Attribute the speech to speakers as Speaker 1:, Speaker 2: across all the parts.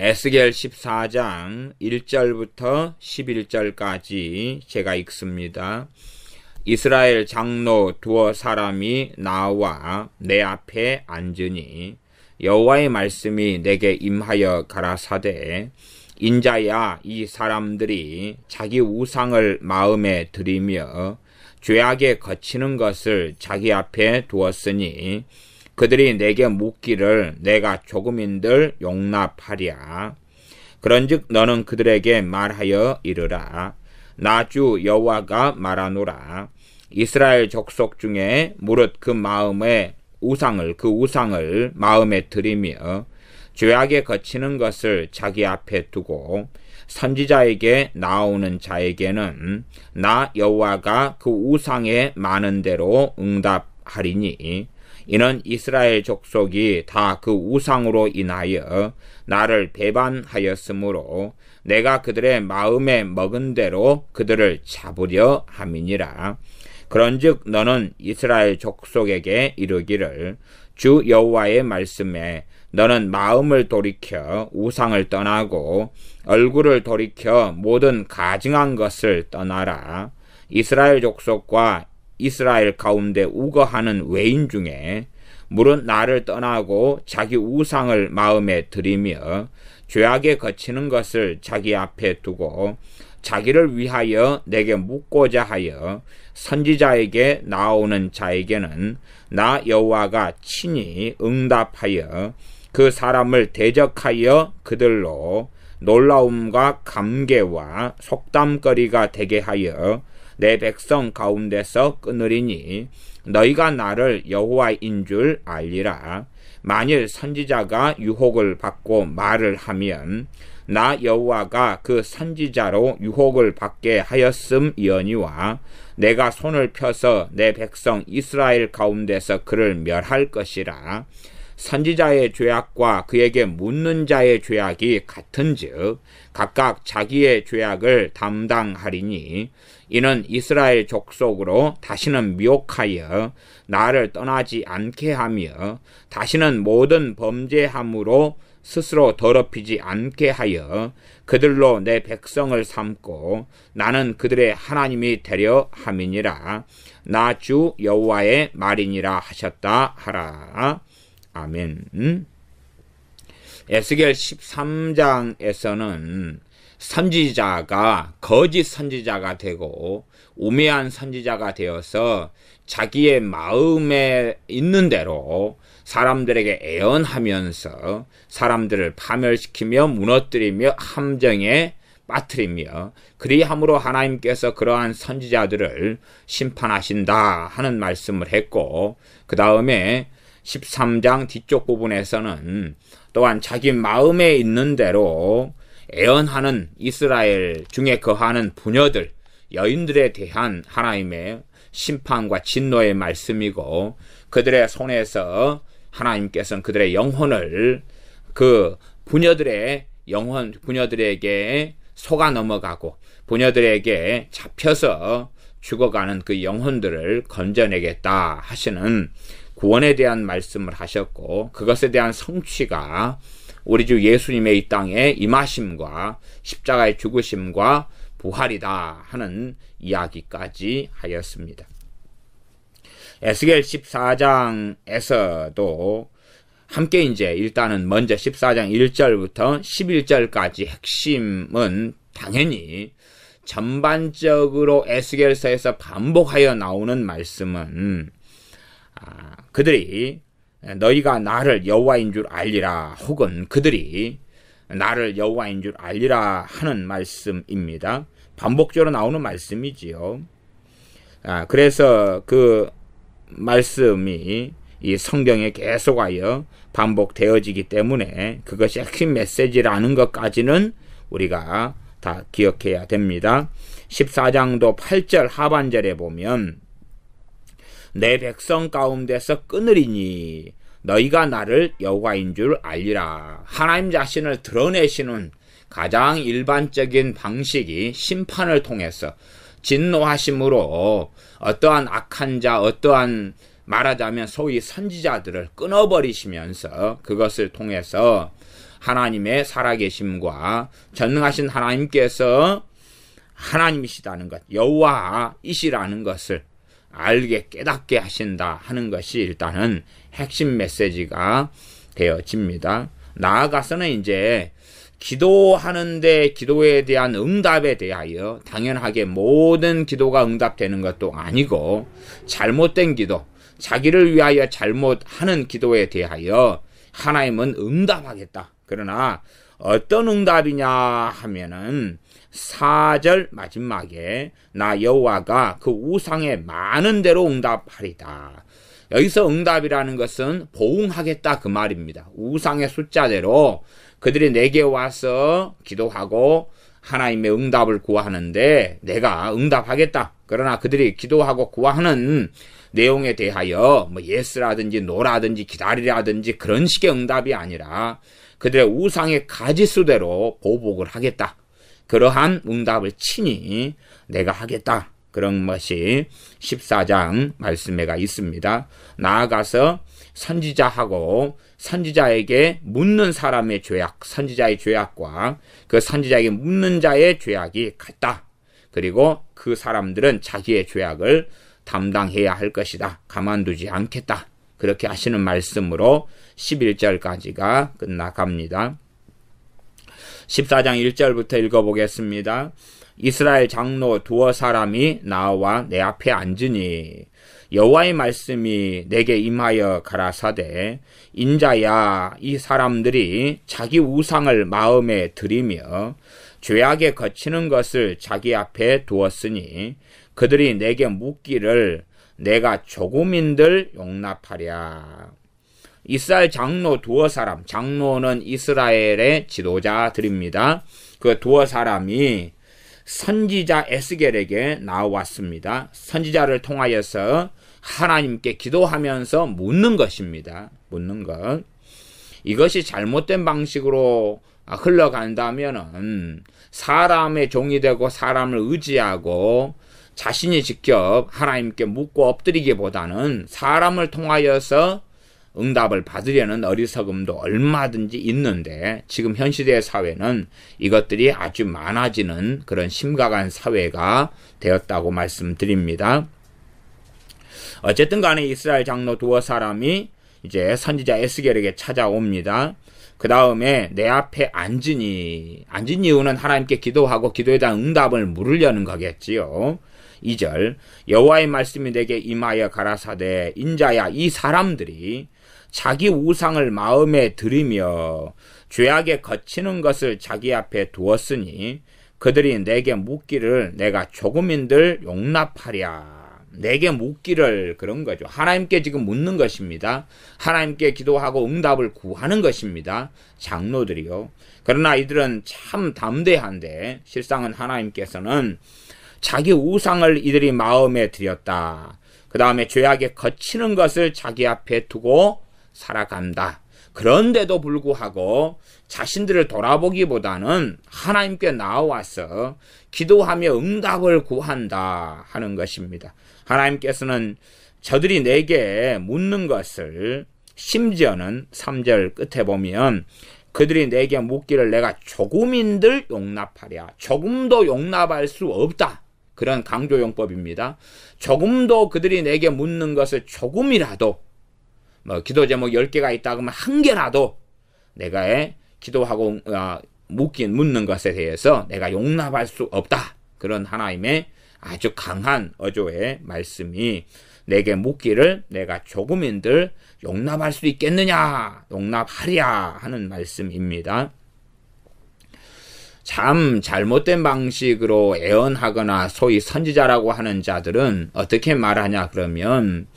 Speaker 1: 에스겔 14장 1절부터 11절까지 제가 읽습니다. 이스라엘 장로 두어 사람이 나와 내 앞에 앉으니 여호와의 말씀이 내게 임하여 가라사대 인자야, 이 사람들이 자기 우상을 마음에 들이며 죄악에 거치는 것을 자기 앞에 두었으니 그들이 내게 묻기를 내가 조금인들 용납하랴. 그런즉 너는 그들에게 말하여 이르라. 나 주 여호와가 말하노라. 이스라엘 족속 중에 무릇 그 우상을 마음에 들이며 죄악에 거치는 것을 자기 앞에 두고 선지자에게 나오는 자에게는 나 여호와가 그 우상에 많은 대로 응답하리니 이는 이스라엘 족속이 다 그 우상으로 인하여 나를 배반하였으므로 내가 그들의 마음에 먹은 대로 그들을 잡으려 함이니라. 그런즉 너는 이스라엘 족속에게 이르기를 주 여호와의 말씀에 너는 마음을 돌이켜 우상을 떠나고 얼굴을 돌이켜 모든 가증한 것을 떠나라. 이스라엘 족속과 이스라엘 가운데 우거하는 외인 중에 무릇 나를 떠나고 자기 우상을 마음에 들이며 죄악에 거치는 것을 자기 앞에 두고 자기를 위하여 내게 묻고자 하여 선지자에게 나오는 자에게는 나 여호와가 친히 응답하여 그 사람을 대적하여 그들로 놀라움과 감개와 속담거리가 되게 하여 내 백성 가운데서 끊으리니 너희가 나를 여호와인 줄 알리라. 만일 선지자가 유혹을 받고 말을 하면 나 여호와가 그 선지자로 유혹을 받게 하였음이거니와 내가 손을 펴서 내 백성 이스라엘 가운데서 그를 멸할 것이라. 선지자의 죄악과 그에게 묻는 자의 죄악이 같은즉 각각 자기의 죄악을 담당하리니 이는 이스라엘 족속으로 다시는 미혹하여 나를 떠나지 않게 하며 다시는 모든 범죄함으로 스스로 더럽히지 않게 하여 그들로 내 백성을 삼고 나는 그들의 하나님이 되려 함이니라. 나 주 여호와의 말이니라 하셨다 하라. 아멘. 에스겔 13장에서는 선지자가 거짓 선지자가 되고 우매한 선지자가 되어서 자기의 마음에 있는 대로 사람들에게 애언하면서 사람들을 파멸시키며 무너뜨리며 함정에 빠뜨리며 그리함으로 하나님께서 그러한 선지자들을 심판하신다 하는 말씀을 했고, 그 다음에 13장 뒤쪽 부분에서는 또한 자기 마음에 있는 대로 애언하는 이스라엘 중에 거하는 부녀들, 여인들에 대한 하나님의 심판과 진노의 말씀이고, 그들의 손에서 하나님께서는 그들의 영혼을 그 부녀들에게 속아 넘어가고 부녀들에게 잡혀서 죽어가는 그 영혼들을 건져내겠다 하시는 구원에 대한 말씀을 하셨고, 그것에 대한 성취가 우리 주 예수님의 이 땅에 임하심과 십자가의 죽으심과 부활이다 하는 이야기까지 하였습니다. 에스겔 14장에서도 함께 이제 일단은 먼저 14장 1절부터 11절까지 핵심은 당연히 전반적으로 에스겔서에서 반복하여 나오는 말씀은 그들이 너희가 나를 여호와인 줄 알리라, 혹은 그들이 나를 여호와인 줄 알리라 하는 말씀입니다. 반복적으로 나오는 말씀이지요. 그래서 그 말씀이 이 성경에 계속하여 반복되어지기 때문에 그것이 핵심 메시지라는 것까지는 우리가 다 기억해야 됩니다. 14장도 8절 하반절에 보면 내 백성 가운데서 끊으리니 너희가 나를 여호와인 줄 알리라. 하나님 자신을 드러내시는 가장 일반적인 방식이 심판을 통해서 진노하심으로 어떠한 악한 자, 어떠한 말하자면 소위 선지자들을 끊어버리시면서 그것을 통해서 하나님의 살아계심과 전능하신 하나님께서 하나님이시다는 것, 여호와이시라는 것을 알게 깨닫게 하신다 하는 것이 일단은 핵심 메시지가 되어집니다. 나아가서는 이제 기도하는데 기도에 대한 응답에 대하여 당연하게 모든 기도가 응답되는 것도 아니고 잘못된 기도, 자기를 위하여 잘못하는 기도에 대하여 하나님은 응답하겠다. 그러나 어떤 응답이냐 하면은 4절 마지막에 나 여호와가 그 우상에 많은 대로 응답하리다. 여기서 응답이라는 것은 보응하겠다 그 말입니다. 우상의 숫자대로 그들이 내게 와서 기도하고 하나님의 응답을 구하는데 내가 응답하겠다. 그러나 그들이 기도하고 구하는 내용에 대하여 뭐 예스라든지 노라든지 기다리라든지 그런 식의 응답이 아니라 그들의 우상의 가지수대로 보복을 하겠다. 그러한 응답을 친히 내가 하겠다. 그런 것이 14장 말씀에가 있습니다. 나아가서 선지자하고 선지자에게 묻는 사람의 죄악, 선지자의 죄악과 그 선지자에게 묻는 자의 죄악이 같다. 그리고 그 사람들은 자기의 죄악을 담당해야 할 것이다. 가만두지 않겠다. 그렇게 하시는 말씀으로 11절까지가 끝나갑니다. 14장 1절부터 읽어보겠습니다. 이스라엘 장로 두어 사람이 나와 내 앞에 앉으니 여호와의 말씀이 내게 임하여 가라사대 인자야 이 사람들이 자기 우상을 마음에 들이며 죄악에 거치는 것을 자기 앞에 두었으니 그들이 내게 묻기를 내가 조금인들 용납하랴. 이스라엘 장로 두어 사람, 장로는 이스라엘의 지도자들입니다. 그 두어 사람이 선지자 에스겔에게 나왔습니다. 선지자를 통하여서 하나님께 기도하면서 묻는 것입니다. 묻는 것. 이것이 잘못된 방식으로 흘러간다면은 사람의 종이 되고 사람을 의지하고 자신이 직접 하나님께 묻고 엎드리기보다는 사람을 통하여서 응답을 받으려는 어리석음도 얼마든지 있는데 지금 현 시대의 사회는 이것들이 아주 많아지는 그런 심각한 사회가 되었다고 말씀드립니다. 어쨌든 간에 이스라엘 장로 두어 사람이 이제 선지자 에스겔에게 찾아옵니다. 그 다음에 내 앞에 앉은 이유는 하나님께 기도하고 기도에 대한 응답을 물으려는 거겠지요. 2절 여호와의 말씀이 내게 임하여 가라사대 인자야 이 사람들이 자기 우상을 마음에 들이며 죄악에 거치는 것을 자기 앞에 두었으니 그들이 내게 묻기를 내가 조금인들 용납하랴. 내게 묻기를 그런 거죠. 하나님께 지금 묻는 것입니다. 하나님께 기도하고 응답을 구하는 것입니다. 장로들이요. 그러나 이들은 참 담대한데 실상은 하나님께서는 자기 우상을 이들이 마음에 들였다. 그 다음에 죄악에 거치는 것을 자기 앞에 두고 살아간다. 그런데도 불구하고 자신들을 돌아보기보다는 하나님께 나와서 기도하며 응답을 구한다 하는 것입니다. 하나님께서는 저들이 내게 묻는 것을 심지어는 3절 끝에 보면 그들이 내게 묻기를 내가 조금인들 용납하랴. 조금도 용납할 수 없다. 그런 강조용법입니다. 조금도 그들이 내게 묻는 것을 조금이라도 기도 제목 10개가 있다 그러면 한 개라도 내가 기도하고 묻는 것에 대해서 내가 용납할 수 없다. 그런 하나님의 아주 강한 어조의 말씀이 내게 묻기를 내가 조금인들 용납할 수 있겠느냐 용납하랴 하는 말씀입니다. 참 잘못된 방식으로 애언하거나 소위 선지자라고 하는 자들은 어떻게 말하냐 그러면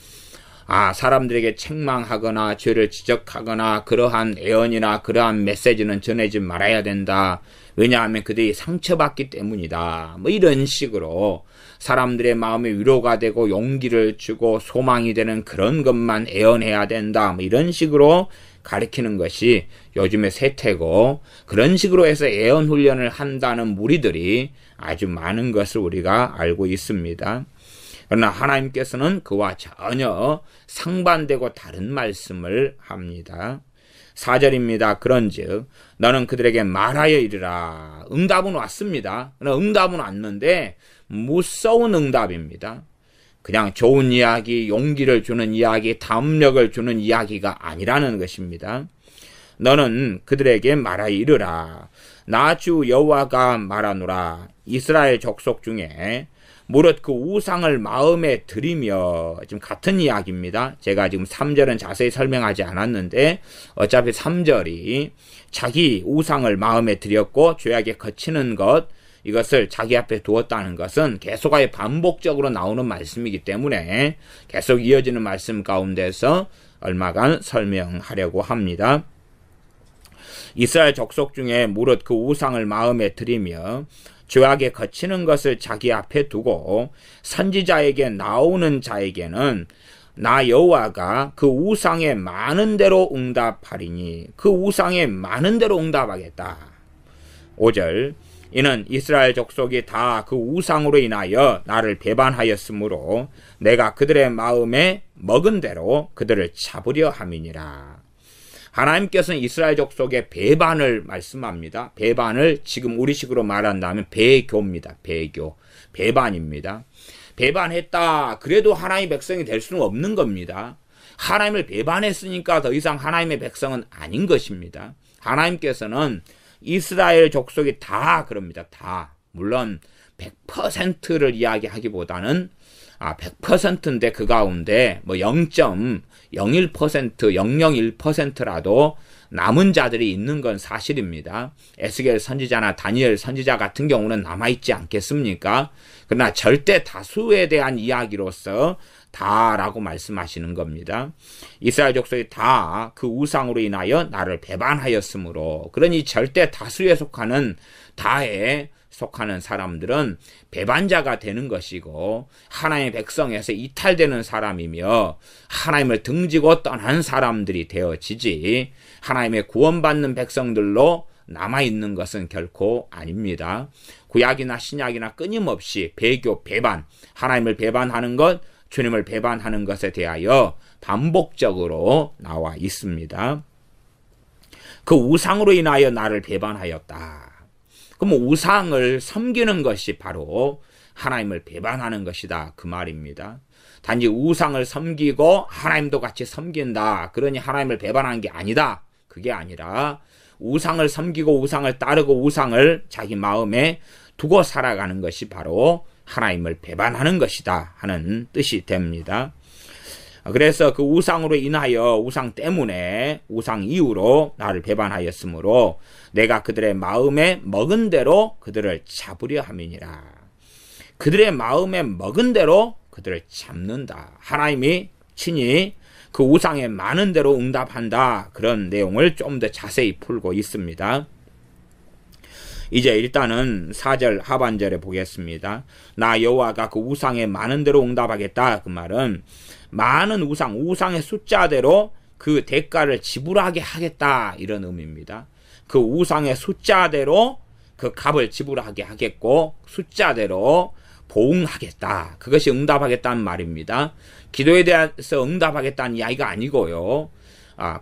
Speaker 1: 사람들에게 책망하거나 죄를 지적하거나 그러한 애언이나 그러한 메시지는 전하지 말아야 된다. 왜냐하면 그들이 상처받기 때문이다. 이런 식으로 사람들의 마음에 위로가 되고 용기를 주고 소망이 되는 그런 것만 애언해야 된다. 이런 식으로 가르치는 것이 요즘의 세태고 그런 식으로 해서 애언 훈련을 한다는 무리들이 아주 많은 것을 우리가 알고 있습니다. 그러나 하나님께서는 그와 전혀 상반되고 다른 말씀을 합니다. 4절입니다. 그런즉 너는 그들에게 말하여 이르라. 응답은 왔습니다. 그러나 응답은 왔는데 무서운 응답입니다. 그냥 좋은 이야기, 용기를 주는 이야기, 담력을 주는 이야기가 아니라는 것입니다. 너는 그들에게 말하여 이르라. 나 주 여호와가 말하노라. 이스라엘 족속 중에 무릇 그 우상을 마음에 들이며, 지금 같은 이야기입니다. 제가 지금 3절은 자세히 설명하지 않았는데 어차피 3절이 자기 우상을 마음에 들였고 죄악에 거치는 것, 이것을 자기 앞에 두었다는 것은 계속하여 반복적으로 나오는 말씀이기 때문에 계속 이어지는 말씀 가운데서 얼마간 설명하려고 합니다. 이스라엘 족속 중에 무릇 그 우상을 마음에 들이며 죄악에 거치는 것을 자기 앞에 두고 선지자에게 나오는 자에게는 나 여호와가 그 우상에 많은 대로 응답하리니, 그 우상에 많은 대로 응답하겠다. 5절 이는 이스라엘 족속이 다 그 우상으로 인하여 나를 배반하였으므로 내가 그들의 마음에 먹은 대로 그들을 잡으려 함이니라. 하나님께서는 이스라엘 족속의 배반을 말씀합니다. 배반을 지금 우리식으로 말한다면 배교입니다. 배교. 배반입니다. 배반했다. 그래도 하나님의 백성이 될 수는 없는 겁니다. 하나님을 배반했으니까 더 이상 하나님의 백성은 아닌 것입니다. 하나님께서는 이스라엘 족속이 다 그럽니다. 다. 물론 100%를 이야기하기보다는 100%인데 그 가운데 뭐 0.01%, 001%라도 남은 자들이 있는 건 사실입니다. 에스겔 선지자나 다니엘 선지자 같은 경우는 남아있지 않겠습니까? 그러나 절대 다수에 대한 이야기로서 다라고 말씀하시는 겁니다. 이스라엘 족속이 다 그 우상으로 인하여 나를 배반하였으므로, 그러니 절대 다수에 속하는 다에 속하는 사람들은 배반자가 되는 것이고 하나님의 백성에서 이탈되는 사람이며 하나님을 등지고 떠난 사람들이 되어지지 하나님의 구원받는 백성들로 남아있는 것은 결코 아닙니다. 구약이나 신약이나 끊임없이 배교, 배반, 하나님을 배반하는 것, 주님을 배반하는 것에 대하여 반복적으로 나와 있습니다. 그 우상으로 인하여 나를 배반하였다. 그럼 우상을 섬기는 것이 바로 하나님을 배반하는 것이다, 그 말입니다. 단지 우상을 섬기고 하나님도 같이 섬긴다, 그러니 하나님을 배반한 게 아니다, 그게 아니라 우상을 섬기고 우상을 따르고 우상을 자기 마음에 두고 살아가는 것이 바로 하나님을 배반하는 것이다 하는 뜻이 됩니다. 그래서 그 우상으로 인하여, 우상 때문에, 우상 이후로 나를 배반하였으므로 내가 그들의 마음에 먹은 대로 그들을 잡으려 함이니라. 그들의 마음에 먹은 대로 그들을 잡는다. 하나님이 친히 그 우상에 많은 대로 응답한다. 그런 내용을 좀 더 자세히 풀고 있습니다. 이제 일단은 4절 하반절에 보겠습니다. 나 여호와가 그 우상에 많은 대로 응답하겠다. 그 말은 많은 우상의 숫자대로 그 대가를 지불하게 하겠다, 이런 의미입니다. 그 우상의 숫자대로 그 값을 지불하게 하겠고 숫자대로 보응하겠다. 그것이 응답하겠다는 말입니다. 기도에 대해서 응답하겠다는 이야기가 아니고요.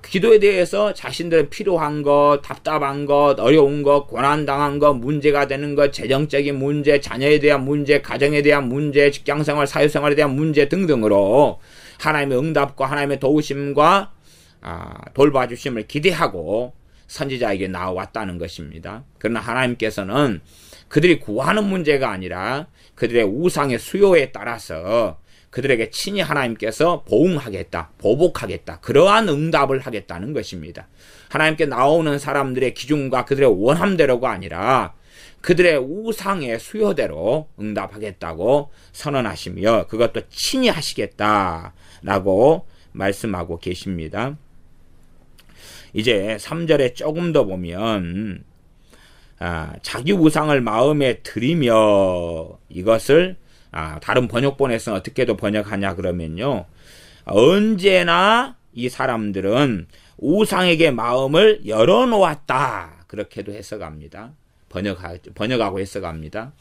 Speaker 1: 기도에 대해서 자신들은 필요한 것, 답답한 것, 어려운 것, 고난당한 것, 문제가 되는 것, 재정적인 문제, 자녀에 대한 문제, 가정에 대한 문제, 직장생활, 사회생활에 대한 문제 등등으로 하나님의 응답과 하나님의 도우심과 돌봐주심을 기대하고 선지자에게 나왔다는 것입니다. 그러나 하나님께서는 그들이 구하는 문제가 아니라 그들의 우상의 수요에 따라서 그들에게 친히 하나님께서 보응하겠다, 보복하겠다, 그러한 응답을 하겠다는 것입니다. 하나님께 나오는 사람들의 기준과 그들의 원함대로가 아니라 그들의 우상의 수요대로 응답하겠다고 선언하시며 그것도 친히 하시겠다라고 말씀하고 계십니다. 이제 3절에 조금 더 보면 자기 우상을 마음에 들이며, 이것을 다른 번역본에서는 어떻게도 번역하냐 그러면요, 언제나 이 사람들은 우상에게 마음을 열어놓았다, 그렇게도 해석합니다. 번역하고 있어갑니다.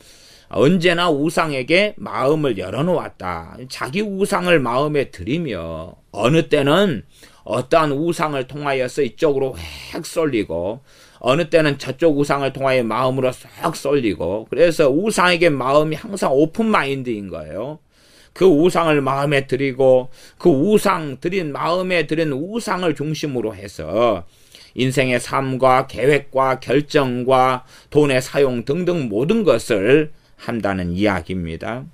Speaker 1: 언제나 우상에게 마음을 열어놓았다. 자기 우상을 마음에 들이며 어느 때는 어떠한 우상을 통하여서 이쪽으로 획 쏠리고 어느 때는 저쪽 우상을 통하여 마음으로 쏙 쏠리고 그래서 우상에게 마음이 항상 오픈마인드인 거예요. 그 우상을 마음에 들이고 그 마음에 들인 우상을 중심으로 해서 인생의 삶과 계획과 결정과 돈의 사용 등등 모든 것을 한다는 이야기입니다.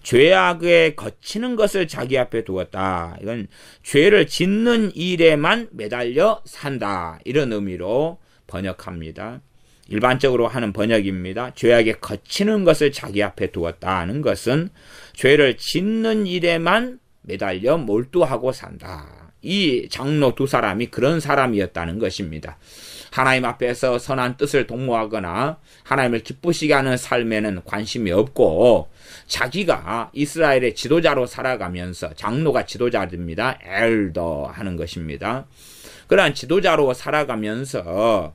Speaker 1: 죄악에 거치는 것을 자기 앞에 두었다. 이건 죄를 짓는 일에만 매달려 산다. 이런 의미로 번역합니다. 일반적으로 하는 번역입니다. 죄악에 거치는 것을 자기 앞에 두었다는 것은 죄를 짓는 일에만 매달려 몰두하고 산다. 이 장로 두 사람이 그런 사람이었다는 것입니다. 하나님 앞에서 선한 뜻을 도모하거나 하나님을 기쁘시게 하는 삶에는 관심이 없고 자기가 이스라엘의 지도자로 살아가면서 장로가 지도자입니다. 엘더 하는 것입니다. 그러한 지도자로 살아가면서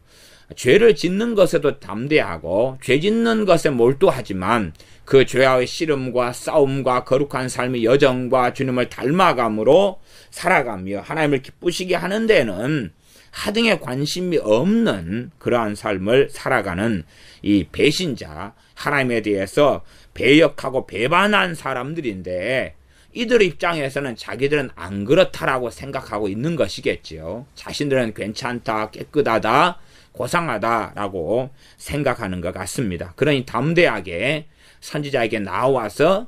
Speaker 1: 죄를 짓는 것에도 담대하고 죄 짓는 것에 몰두하지만 그 죄와의 씨름과 싸움과 거룩한 삶의 여정과 주님을 닮아감으로 살아가며 하나님을 기쁘시게 하는 데는 하등에 관심이 없는 그러한 삶을 살아가는 이 배신자, 하나님에 대해서 배역하고 배반한 사람들인데 이들 입장에서는 자기들은 안 그렇다라고 생각하고 있는 것이겠지요. 자신들은 괜찮다, 깨끗하다, 고상하다라고 생각하는 것 같습니다. 그러니 담대하게 선지자에게 나와서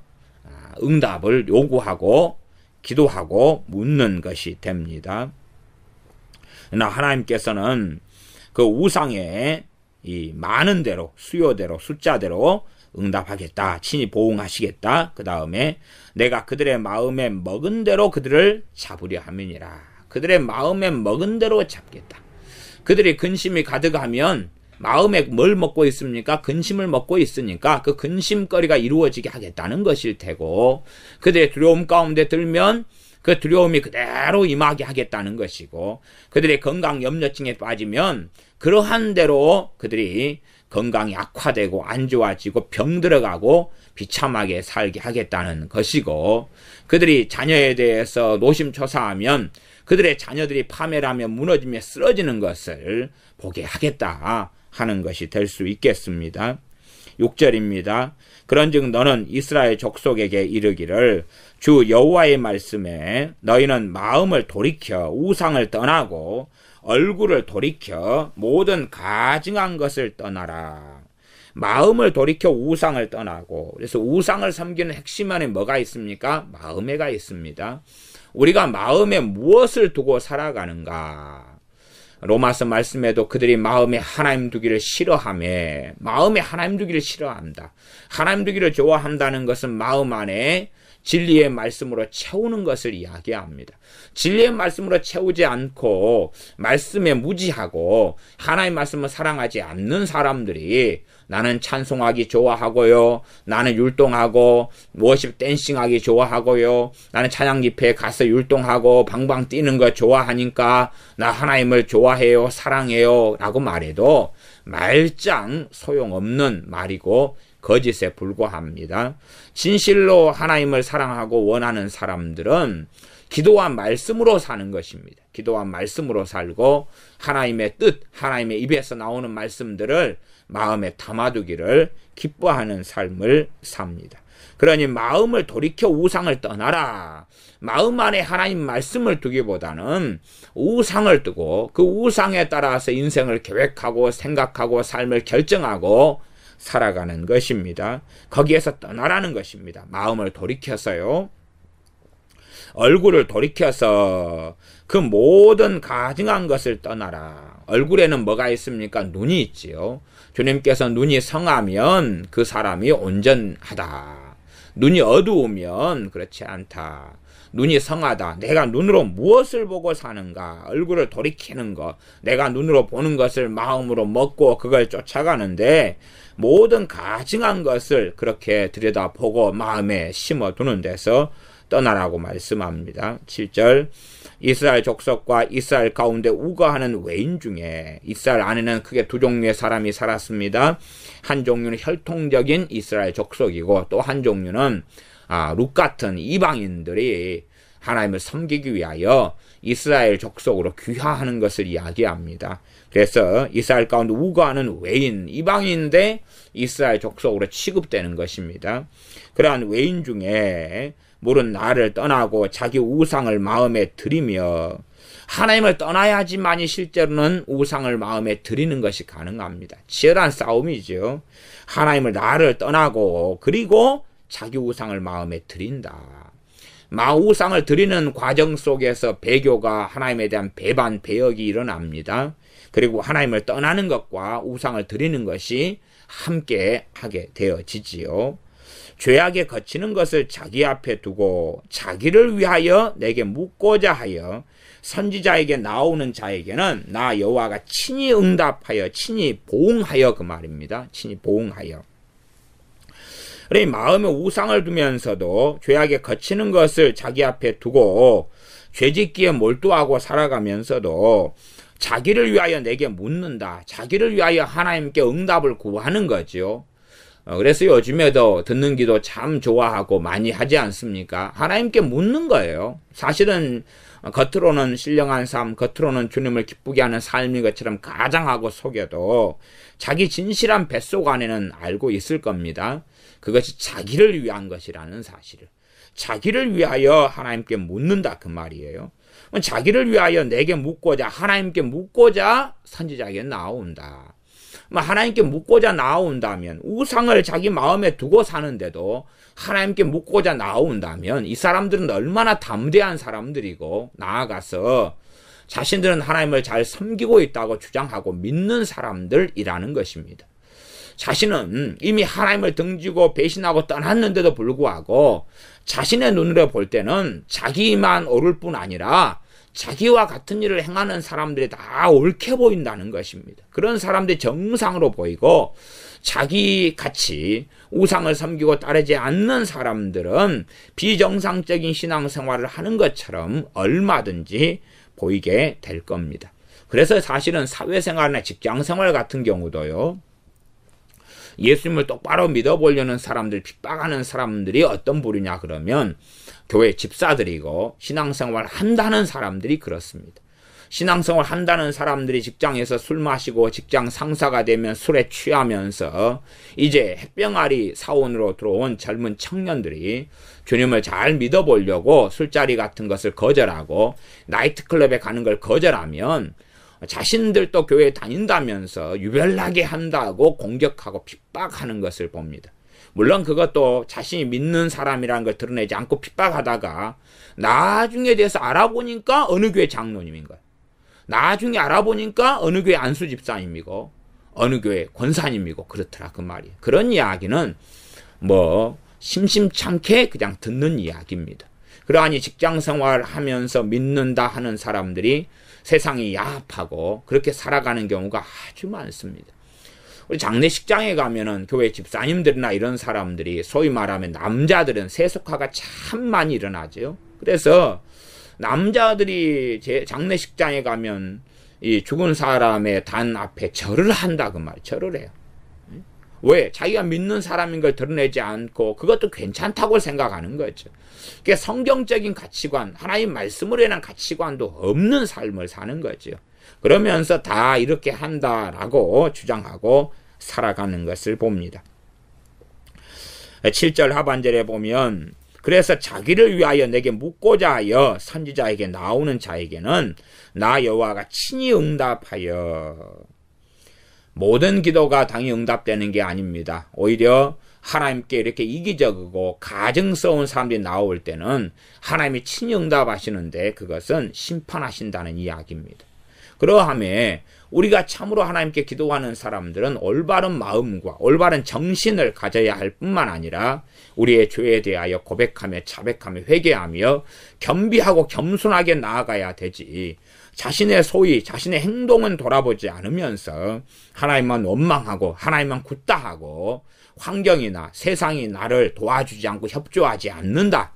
Speaker 1: 응답을 요구하고 기도하고 묻는 것이 됩니다. 그러나 하나님께서는 그 우상에 이 많은 대로 수요대로 숫자대로 응답하겠다. 친히 보응하시겠다. 그 다음에 내가 그들의 마음에 먹은 대로 그들을 잡으려 함이니라. 그들의 마음에 먹은 대로 잡겠다. 그들이 근심이 가득하면 마음에 뭘 먹고 있습니까? 근심을 먹고 있으니까 그 근심거리가 이루어지게 하겠다는 것일 테고 그들의 두려움 가운데 들면 그 두려움이 그대로 임하게 하겠다는 것이고 그들의 건강 염려증에 빠지면 그러한 대로 그들이 건강이 악화되고 안 좋아지고 병 들어가고 비참하게 살게 하겠다는 것이고 그들이 자녀에 대해서 노심초사하면 그들의 자녀들이 파멸하며 무너지며 쓰러지는 것을 보게 하겠다 하는 것이 될 수 있겠습니다. 6절입니다. 그런즉 너는 이스라엘 족속에게 이르기를 주 여호와의 말씀에 너희는 마음을 돌이켜 우상을 떠나고 얼굴을 돌이켜 모든 가증한 것을 떠나라. 마음을 돌이켜 우상을 떠나고 그래서 우상을 섬기는 핵심 안에 뭐가 있습니까? 마음에가 있습니다. 우리가 마음에 무엇을 두고 살아가는가? 로마서 말씀에도 그들이 마음에 하나님 두기를 싫어하며 마음에 하나님 두기를 싫어한다. 하나님 두기를 좋아한다는 것은 마음 안에 진리의 말씀으로 채우는 것을 이야기합니다. 진리의 말씀으로 채우지 않고 말씀에 무지하고 하나님의 말씀을 사랑하지 않는 사람들이 나는 찬송하기 좋아하고요. 나는 율동하고 워십 댄싱하기 좋아하고요. 나는 찬양 집회에 가서 율동하고 방방 뛰는 거 좋아하니까 나 하나님을 좋아해요. 사랑해요. 라고 말해도 말짱 소용없는 말이고 거짓에 불과합니다. 진실로 하나님을 사랑하고 원하는 사람들은 기도와 말씀으로 사는 것입니다. 기도와 말씀으로 살고 하나님의 뜻, 하나님의 입에서 나오는 말씀들을 마음에 담아두기를 기뻐하는 삶을 삽니다. 그러니 마음을 돌이켜 우상을 떠나라. 마음 안에 하나님 말씀을 두기보다는 우상을 두고 그 우상에 따라서 인생을 계획하고 생각하고 삶을 결정하고 살아가는 것입니다. 거기에서 떠나라는 것입니다. 마음을 돌이켜서요. 얼굴을 돌이켜서 그 모든 가증한 것을 떠나라. 얼굴에는 뭐가 있습니까? 눈이 있지요. 주님께서 눈이 성하면 그 사람이 온전하다. 눈이 어두우면 그렇지 않다. 눈이 성하다. 내가 눈으로 무엇을 보고 사는가? 얼굴을 돌이키는 것. 내가 눈으로 보는 것을 마음으로 먹고 그걸 쫓아가는데 모든 가증한 것을 그렇게 들여다보고 마음에 심어두는 데서 떠나라고 말씀합니다. 7절 이스라엘 족속과 이스라엘 가운데 우거하는 외인 중에 이스라엘 안에는 크게 두 종류의 사람이 살았습니다. 한 종류는 혈통적인 이스라엘 족속이고 또 한 종류는 룻 같은 이방인들이 하나님을 섬기기 위하여 이스라엘 족속으로 귀화하는 것을 이야기합니다. 그래서 이스라엘 가운데 우거하는 외인, 이방인인데 이스라엘 족속으로 취급되는 것입니다. 그러한 외인 중에 물은 나를 떠나고 자기 우상을 마음에 들이며 하나님을 떠나야지만이 실제로는 우상을 마음에 들이는 것이 가능합니다. 치열한 싸움이죠. 하나님을 나를 떠나고 그리고 자기 우상을 마음에 들인다. 우상을 드리는 과정 속에서 배교가 하나님에 대한 배반, 배역이 일어납니다. 그리고 하나님을 떠나는 것과 우상을 드리는 것이 함께 하게 되어지지요. 죄악에 거치는 것을 자기 앞에 두고 자기를 위하여 내게 묻고자 하여 선지자에게 나오는 자에게는 나 여호와가 친히 응답하여 친히 보응하여 그 말입니다. 친히 보응하여. 그러니 마음에 우상을 두면서도 죄악에 거치는 것을 자기 앞에 두고 죄짓기에 몰두하고 살아가면서도 자기를 위하여 내게 묻는다. 자기를 위하여 하나님께 응답을 구하는 거죠. 그래서 요즘에도 듣는 기도 참 좋아하고 많이 하지 않습니까? 하나님께 묻는 거예요. 사실은 겉으로는 신령한 삶, 겉으로는 주님을 기쁘게 하는 삶인 것처럼 가장하고 속여도 자기 진실한 뱃속 안에는 알고 있을 겁니다. 그것이 자기를 위한 것이라는 사실을. 자기를 위하여 하나님께 묻는다 그 말이에요. 자기를 위하여 내게 묻고자 하나님께 묻고자 선지자에게 나온다. 하나님께 묻고자 나온다면 우상을 자기 마음에 두고 사는데도 하나님께 묻고자 나온다면 이 사람들은 얼마나 담대한 사람들이고 나아가서 자신들은 하나님을 잘 섬기고 있다고 주장하고 믿는 사람들이라는 것입니다. 자신은 이미 하나님을 등지고 배신하고 떠났는데도 불구하고 자신의 눈으로 볼 때는 자기만 옳을 뿐 아니라 자기와 같은 일을 행하는 사람들이 다 옳게 보인다는 것입니다. 그런 사람들이 정상으로 보이고 자기같이 우상을 섬기고 따르지 않는 사람들은 비정상적인 신앙생활을 하는 것처럼 얼마든지 보이게 될 겁니다. 그래서 사실은 사회생활이나 직장생활 같은 경우도요. 예수님을 똑바로 믿어보려는 사람들, 핍박하는 사람들이 어떤 부류냐 그러면 교회 집사들이고 신앙생활 한다는 사람들이 그렇습니다. 신앙생활 한다는 사람들이 직장에서 술 마시고 직장 상사가 되면 술에 취하면서 이제 햇병아리 사원으로 들어온 젊은 청년들이 주님을 잘 믿어보려고 술자리 같은 것을 거절하고 나이트클럽에 가는 걸 거절하면 자신들도 교회에 다닌다면서 유별나게 한다고 공격하고 핍박하는 것을 봅니다. 물론 그것도 자신이 믿는 사람이라는 걸 드러내지 않고 핍박하다가 나중에 대해서 알아보니까 어느 교회 장로님인 거예요. 나중에 알아보니까 어느 교회 안수 집사님이고 어느 교회 권사님이고 그렇더라 그 말이에요. 그런 이야기는 심심찮게 그냥 듣는 이야기입니다. 그러하니 직장생활 하면서 믿는다 하는 사람들이 세상이 야합하고 그렇게 살아가는 경우가 아주 많습니다. 우리 장례식장에 가면은 교회 집사님들이나 이런 사람들이 소위 말하면 남자들은 세속화가 참 많이 일어나죠. 그래서 남자들이 제 장례식장에 가면 이 죽은 사람의 단 앞에 절을 한다 그 말, 절을 해요. 왜? 자기가 믿는 사람인 걸 드러내지 않고 그것도 괜찮다고 생각하는 거죠. 그게 성경적인 가치관, 하나님 말씀으로 인한 가치관도 없는 삶을 사는 거죠. 그러면서 다 이렇게 한다라고 주장하고 살아가는 것을 봅니다. 7절 하반절에 보면 그래서 자기를 위하여 내게 묻고자 하여 선지자에게 나오는 자에게는 나 여호와가 친히 응답하여. 모든 기도가 당연히 응답되는 게 아닙니다. 오히려 하나님께 이렇게 이기적이고 가증스러운 사람들이 나올 때는 하나님이 친히 응답하시는데 그것은 심판하신다는 이야기입니다. 그러함에 우리가 참으로 하나님께 기도하는 사람들은 올바른 마음과 올바른 정신을 가져야 할 뿐만 아니라 우리의 죄에 대하여 고백하며 자백하며 회개하며 겸비하고 겸손하게 나아가야 되지. 자신의 소위 자신의 행동은 돌아보지 않으면서 하나님만 원망하고 하나님만 굿다하고 환경이나 세상이 나를 도와주지 않고 협조하지 않는다.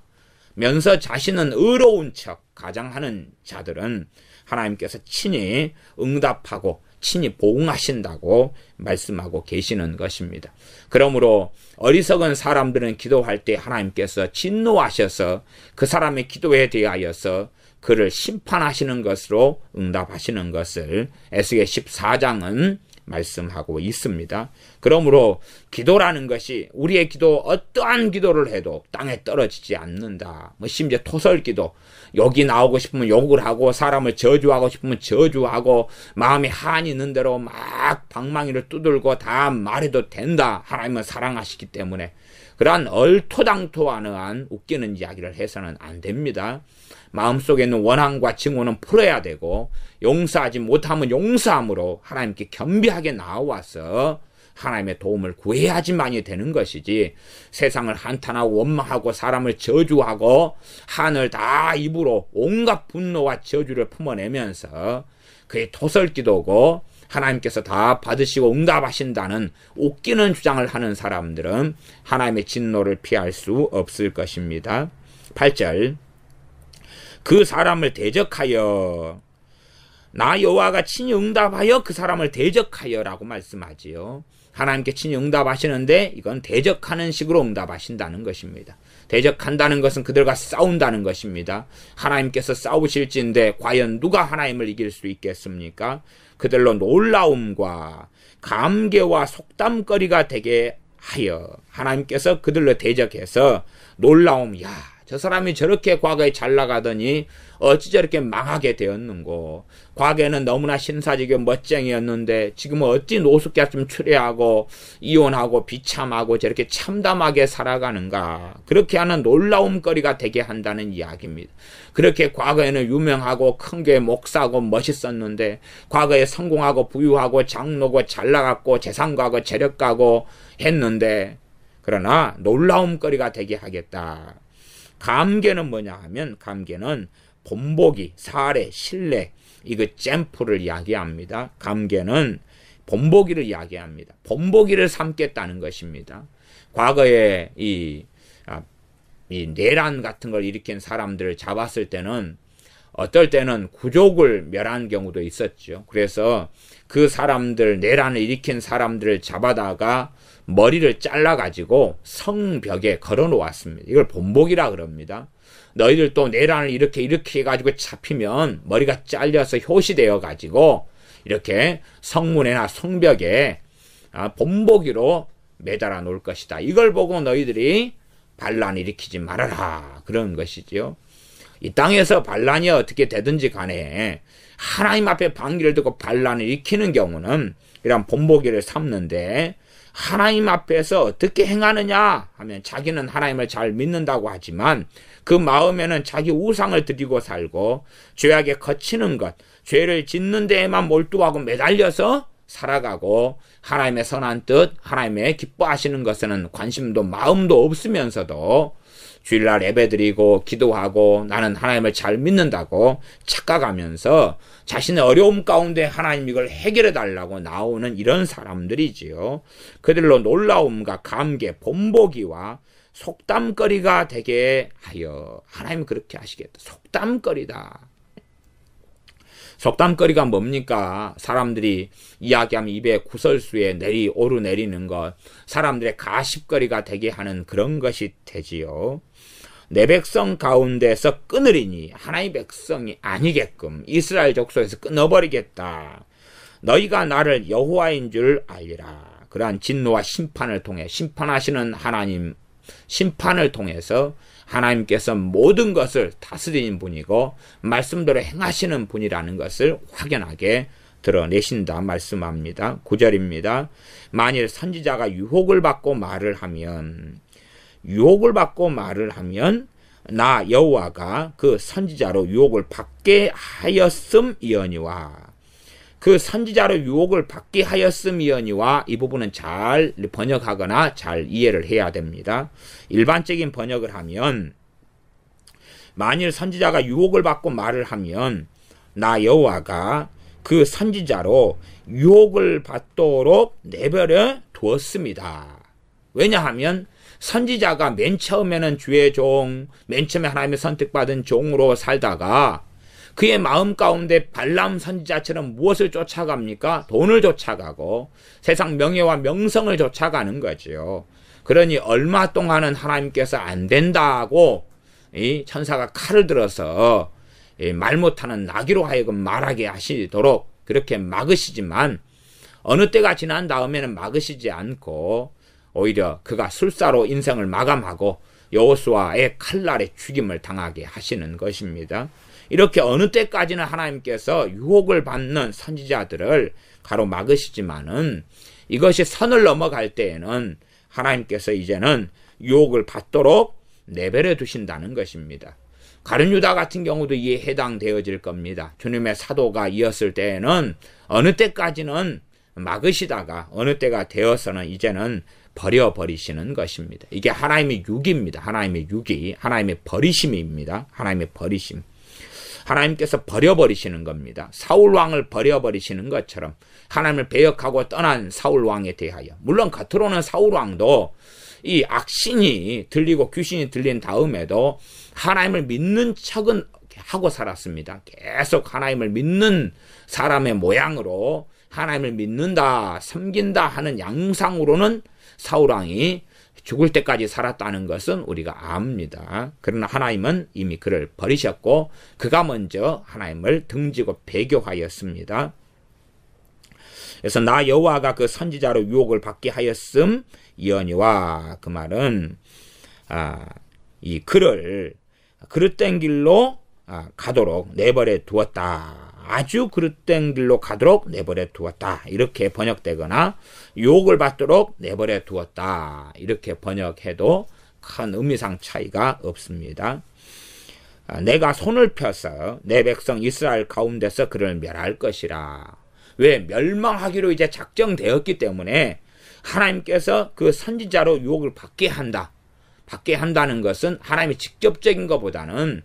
Speaker 1: 면서 자신은 의로운 척 가장하는 자들은 하나님께서 친히 응답하고 친히 보응하신다고 말씀하고 계시는 것입니다. 그러므로 어리석은 사람들은 기도할 때 하나님께서 진노하셔서 그 사람의 기도에 대하여서 그를 심판하시는 것으로 응답하시는 것을 에스겔 14장은 말씀하고 있습니다. 그러므로 기도라는 것이 우리의 기도 어떠한 기도를 해도 땅에 떨어지지 않는다. 심지어 토설기도 욕이 나오고 싶으면 욕을 하고 사람을 저주하고 싶으면 저주하고 마음에 한이 있는 대로 막 방망이를 두들고 다 말해도 된다. 하나님은 사랑하시기 때문에 그러한 얼토당토하는 웃기는 이야기를 해서는 안 됩니다. 마음속에 있는 원한과 증오는 풀어야 되고 용서하지 못하면 용서함으로 하나님께 겸비하게 나와서 하나님의 도움을 구해야지만이 되는 것이지 세상을 한탄하고 원망하고 사람을 저주하고 한을 다 입으로 온갖 분노와 저주를 품어내면서 그의 토설기도고 하나님께서 다 받으시고 응답하신다는 웃기는 주장을 하는 사람들은 하나님의 진노를 피할 수 없을 것입니다. 8절 그 사람을 대적하여 나 여호와가 친히 응답하여 그 사람을 대적하여 라고 말씀하지요. 하나님께 친히 응답하시는데 이건 대적하는 식으로 응답하신다는 것입니다. 대적한다는 것은 그들과 싸운다는 것입니다. 하나님께서 싸우실진데 과연 누가 하나님을 이길 수 있겠습니까? 그들로 놀라움과 감개와 속담거리가 되게 하여 하나님께서 그들로 대적해서 놀라움, 야, 저 사람이 저렇게 과거에 잘 나가더니 어찌 저렇게 망하게 되었는고, 과거에는 너무나 신사지게 멋쟁이였는데 지금은 어찌 노숙자쯤 추레하고 이혼하고 비참하고 저렇게 참담하게 살아가는가. 그렇게 하는 놀라움거리가 되게 한다는 이야기입니다. 그렇게 과거에는 유명하고 큰 교회 목사고 멋있었는데 과거에 성공하고 부유하고 장로고 잘 나갔고 재산가고 재력가고 했는데 그러나 놀라움거리가 되게 하겠다. 감개는 뭐냐 하면 감개는 본보기, 사례, 신뢰, 이거 잼프를 이야기합니다. 감개는 본보기를 이야기합니다. 본보기를 삼겠다는 것입니다. 과거에 이 내란 같은 걸 일으킨 사람들을 잡았을 때는 어떨 때는 구족을 멸한 경우도 있었죠. 그래서 그 사람들, 내란을 일으킨 사람들을 잡아다가 머리를 잘라가지고 성벽에 걸어 놓았습니다. 이걸 본보기라 그럽니다. 너희들 또 내란을 이렇게 해가지고 잡히면 머리가 잘려서 효시되어 가지고 이렇게 성문에나 성벽에 본보기로 매달아 놓을 것이다. 이걸 보고 너희들이 반란 일으키지 말아라. 그런 것이죠. 이 땅에서 반란이 어떻게 되든지 간에 하나님 앞에 반기를 들고 반란을 일으키는 경우는 이런 본보기를 삼는데 하나님 앞에서 어떻게 행하느냐 하면 자기는 하나님을 잘 믿는다고 하지만 그 마음에는 자기 우상을 드리고 살고 죄악에 거치는 것, 죄를 짓는 데에만 몰두하고 매달려서 살아가고 하나님의 선한 뜻, 하나님의 기뻐하시는 것에는 관심도 마음도 없으면서도 주일날 예배드리고 기도하고 나는 하나님을 잘 믿는다고 착각하면서 자신의 어려움 가운데 하나님 이걸 해결해 달라고 나오는 이런 사람들이지요. 그들로 놀라움과 감개, 본보기와 속담거리가 되게 하여 하나님 그렇게 하시겠다. 속담거리다. 속담거리가 뭡니까? 사람들이 이야기하면 입에 구설수에 오르내리는 것, 사람들의 가십거리가 되게 하는 그런 것이 되지요. 내 백성 가운데서 끊으리니 하나님의 백성이 아니게끔 이스라엘 족속에서 끊어버리겠다. 너희가 나를 여호와인 줄 알리라. 그러한 진노와 심판을 통해 심판하시는 하나님, 심판을 통해서 하나님께서 모든 것을 다스리는 분이고 말씀대로 행하시는 분이라는 것을 확연하게 드러내신다 말씀합니다. 9절입니다. 만일 선지자가 유혹을 받고 말을 하면 나 여호와가 그 선지자로 유혹을 받게 하였음이거니와, 그 선지자로 유혹을 받게 하였음이거니와, 이 부분은 잘 번역하거나 잘 이해를 해야 됩니다. 일반적인 번역을 하면 만일 선지자가 유혹을 받고 말을 하면 나 여호와가 그 선지자로 유혹을 받도록 내버려 두었습니다. 왜냐하면 선지자가 맨 처음에는 주의 종, 맨 처음에 하나님의 선택받은 종으로 살다가 그의 마음 가운데 발람 선지자처럼 무엇을 쫓아갑니까? 돈을 쫓아가고 세상 명예와 명성을 쫓아가는 거지요. 그러니 얼마 동안은 하나님께서 안 된다고 이 천사가 칼을 들어서 말 못하는 나귀로 하여금 말하게 하시도록 그렇게 막으시지만 어느 때가 지난 다음에는 막으시지 않고 오히려 그가 술사로 인생을 마감하고 여호수아의 칼날에 죽임을 당하게 하시는 것입니다. 이렇게 어느 때까지는 하나님께서 유혹을 받는 선지자들을 가로막으시지만은 이것이 선을 넘어갈 때에는 하나님께서 이제는 유혹을 받도록 내버려 두신다는 것입니다. 가룟 유다 같은 경우도 이에 해당되어질 겁니다. 주님의 사도가 이었을 때에는 어느 때까지는 막으시다가 어느 때가 되어서는 이제는 버려버리시는 것입니다. 이게 하나님의 유기입니다. 하나님의 유기, 하나님의 버리심입니다. 하나님의 버리심. 하나님께서 버려버리시는 겁니다. 사울왕을 버려버리시는 것처럼 하나님을 배역하고 떠난 사울왕에 대하여, 물론 겉으로는 사울왕도 이 악신이 들리고 귀신이 들린 다음에도 하나님을 믿는 척은 하고 살았습니다. 계속 하나님을 믿는 사람의 모양으로 하나님을 믿는다, 섬긴다 하는 양상으로는 사울왕이 죽을 때까지 살았다는 것은 우리가 압니다. 그러나 하나님은 이미 그를 버리셨고 그가 먼저 하나님을 등지고 배교하였습니다. 그래서 나 여호와가 그 선지자로 유혹을 받게 하였음 이언이와, 그 말은 이 그를 그릇된 길로 가도록 내버려 두었다. 아주 그릇된 길로 가도록 내버려 두었다. 이렇게 번역되거나 유혹을 받도록 내버려 두었다. 이렇게 번역해도 큰 의미상 차이가 없습니다. 내가 손을 펴서 내 백성 이스라엘 가운데서 그를 멸할 것이라. 왜? 멸망하기로 이제 작정되었기 때문에 하나님께서 그 선지자로 유혹을 받게 한다. 받게 한다는 것은 하나님이 직접적인 것보다는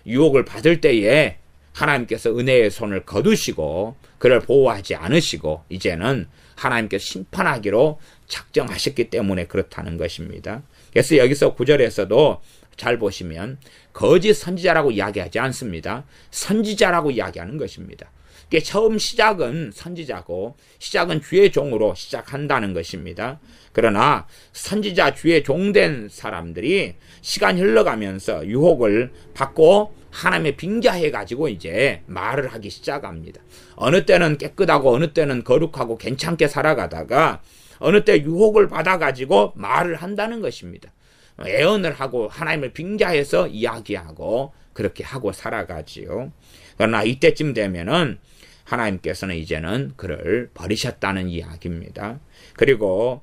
Speaker 1: 유혹을 받을 때에 하나님께서 은혜의 손을 거두시고 그를 보호하지 않으시고 이제는 하나님께서 심판하기로 작정하셨기 때문에 그렇다는 것입니다. 그래서 여기서 9절에서도 잘 보시면 거짓 선지자라고 이야기하지 않습니다. 선지자라고 이야기하는 것입니다. 처음 시작은 선지자고 시작은 주의 종으로 시작한다는 것입니다. 그러나 선지자 주의 종된 사람들이 시간이 흘러가면서 유혹을 받고 하나님의 빙자해가지고 이제 말을 하기 시작합니다. 어느 때는 깨끗하고 어느 때는 거룩하고 괜찮게 살아가다가 어느 때 유혹을 받아가지고 말을 한다는 것입니다. 애언을 하고 하나님을 빙자해서 이야기하고 그렇게 하고 살아가지요. 그러나 이때쯤 되면은 하나님께서는 이제는 그를 버리셨다는 이야기입니다. 그리고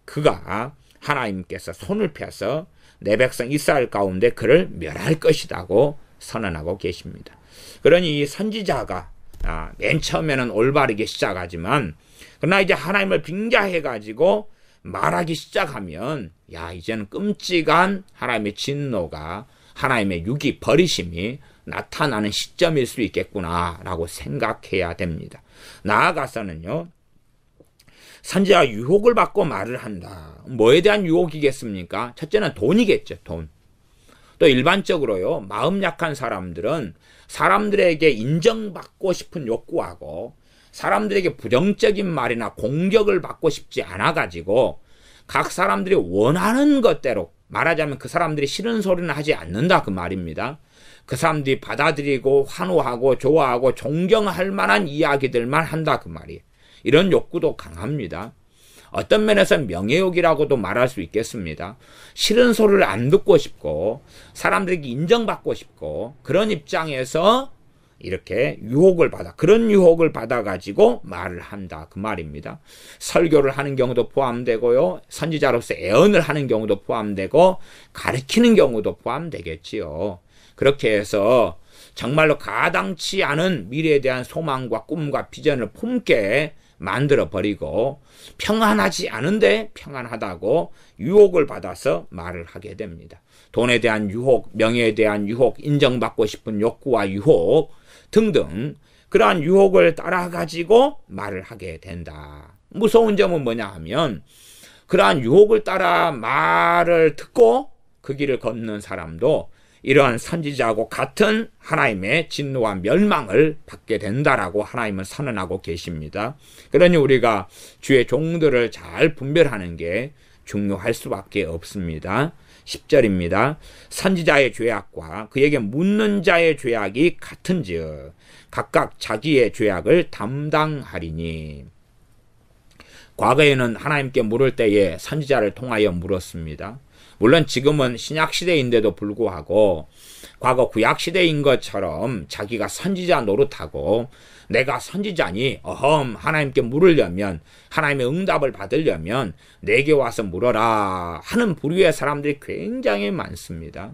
Speaker 1: 그가 하나님께서 손을 펴서 내 백성 이스라엘 가운데 그를 멸할 것이라고 선언하고 계십니다. 그러니 이 선지자가 맨 처음에는 올바르게 시작하지만 그러나 이제 하나님을 빙자해가지고 말하기 시작하면 이제는 끔찍한 하나님의 진노가 하나님의 유기 버리심이 나타나는 시점일 수 있겠구나라고 생각해야 됩니다. 나아가서는요, 선지자가 유혹을 받고 말을 한다. 뭐에 대한 유혹이겠습니까? 첫째는 돈이겠죠, 돈. 또 일반적으로요, 마음 약한 사람들은 사람들에게 인정받고 싶은 욕구하고 사람들에게 부정적인 말이나 공격을 받고 싶지 않아가지고 각 사람들이 원하는 것대로, 말하자면 그 사람들이 싫은 소리는 하지 않는다 그 말입니다. 그 사람들이 받아들이고 환호하고 좋아하고 존경할 만한 이야기들만 한다 그 말이에요. 이런 욕구도 강합니다. 어떤 면에서 명예욕이라고도 말할 수 있겠습니다. 싫은 소리를 안 듣고 싶고 사람들에게 인정받고 싶고 그런 입장에서 이렇게 그런 유혹을 받아가지고 말을 한다 그 말입니다. 설교를 하는 경우도 포함되고요, 선지자로서 애언을 하는 경우도 포함되고 가르치는 경우도 포함되겠지요. 그렇게 해서 정말로 가당치 않은 미래에 대한 소망과 꿈과 비전을 품게 만들어버리고 평안하지 않은데 평안하다고 유혹을 받아서 말을 하게 됩니다. 돈에 대한 유혹, 명예에 대한 유혹, 인정받고 싶은 욕구와 유혹 등등 그러한 유혹을 따라가지고 말을 하게 된다. 무서운 점은 뭐냐 하면 그러한 유혹을 따라 말을 듣고 그 길을 걷는 사람도 이러한 선지자하고 같은 하나님의 진노와 멸망을 받게 된다라고 하나님은 선언하고 계십니다. 그러니 우리가 주의 종들을 잘 분별하는 게 중요할 수밖에 없습니다. 10절입니다. 선지자의 죄악과 그에게 묻는 자의 죄악이 같은즉 각각 자기의 죄악을 담당하리니. 과거에는 하나님께 물을 때에 선지자를 통하여 물었습니다. 물론 지금은 신약시대인데도 불구하고 과거 구약시대인 것처럼 자기가 선지자 노릇하고 내가 선지자니 하나님께 물으려면, 하나님의 응답을 받으려면 내게 와서 물어라 하는 부류의 사람들이 굉장히 많습니다.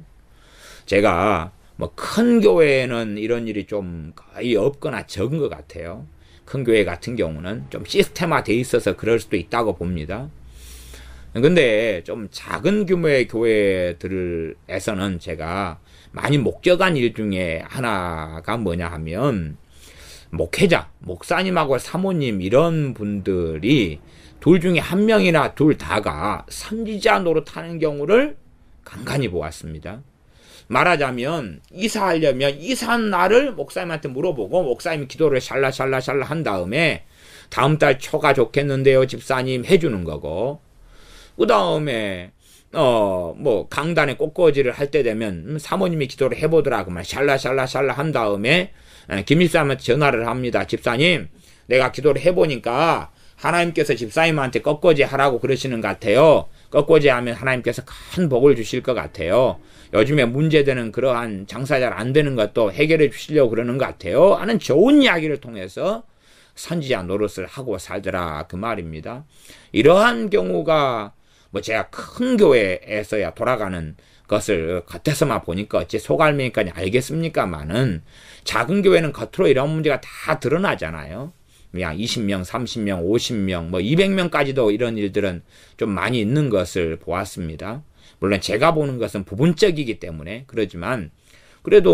Speaker 1: 제가 큰 교회에는 이런 일이 좀 거의 없거나 적은 것 같아요. 큰 교회 같은 경우는 좀 시스템화되어 있어서 그럴 수도 있다고 봅니다. 근데 좀 작은 규모의 교회들에서는 제가 많이 목격한 일 중에 하나가 뭐냐 하면, 목회자, 목사님하고 사모님 이런 분들이 둘 중에 한 명이나 둘 다가 선지자 노릇하는 경우를 간간히 보았습니다. 말하자면 이사하려면 이사한 날을 목사님한테 물어보고 목사님이 기도를 샬라샬라 한 다음에 다음 달 초가 좋겠는데요 집사님 해주는 거고, 그 다음에 강단에 꽃꽂이를 할 때 되면 사모님이 기도를 해보더라 그러면 샬라샬라 한 다음에 김집사님한테 전화를 합니다. 집사님, 내가 기도를 해보니까 하나님께서 집사님한테 꽃꽂이 하라고 그러시는 것 같아요. 꽃꽂이 하면 하나님께서 큰 복을 주실 것 같아요. 요즘에 문제되는 그러한 장사 잘 안 되는 것도 해결해 주시려고 그러는 것 같아요 하는 좋은 이야기를 통해서 선지자 노릇을 하고 살더라 그 말입니다. 이러한 경우가 제가 큰 교회에서야 돌아가는 것을 겉에서만 보니까 어찌 속알미니까 알겠습니까마는, 작은 교회는 겉으로 이런 문제가 다 드러나잖아요. 그냥 20명, 30명, 50명, 200명까지도 이런 일들은 좀 많이 있는 것을 보았습니다. 물론 제가 보는 것은 부분적이기 때문에 그러지만, 그래도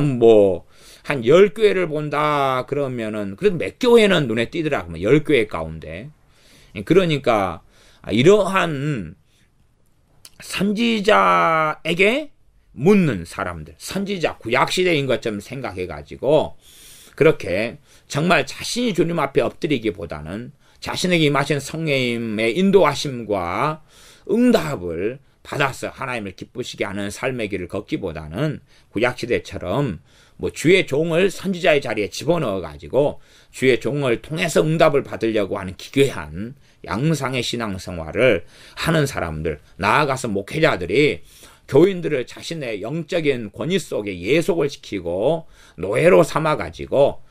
Speaker 1: 한 10교회를 본다 그러면은 그래도 몇 교회는 눈에 띄더라고요. 10교회 가운데. 그러니까 이러한 선지자에게 묻는 사람들, 선지자 구약시대인 것처럼 생각해가지고 그렇게 정말 자신이 주님 앞에 엎드리기보다는 자신에게 임하신 성령님의 인도하심과 응답을 받아서 하나님을 기쁘시게 하는 삶의 길을 걷기보다는 구약시대처럼 주의 종을 선지자의 자리에 집어넣어가지고 주의 종을 통해서 응답을 받으려고 하는 기괴한 양상의 신앙생활을 하는 사람들, 나아가서 목회자들이 교인들을 자신의 영적인 권위 속에 예속을 시키고 노예로 삼아가지고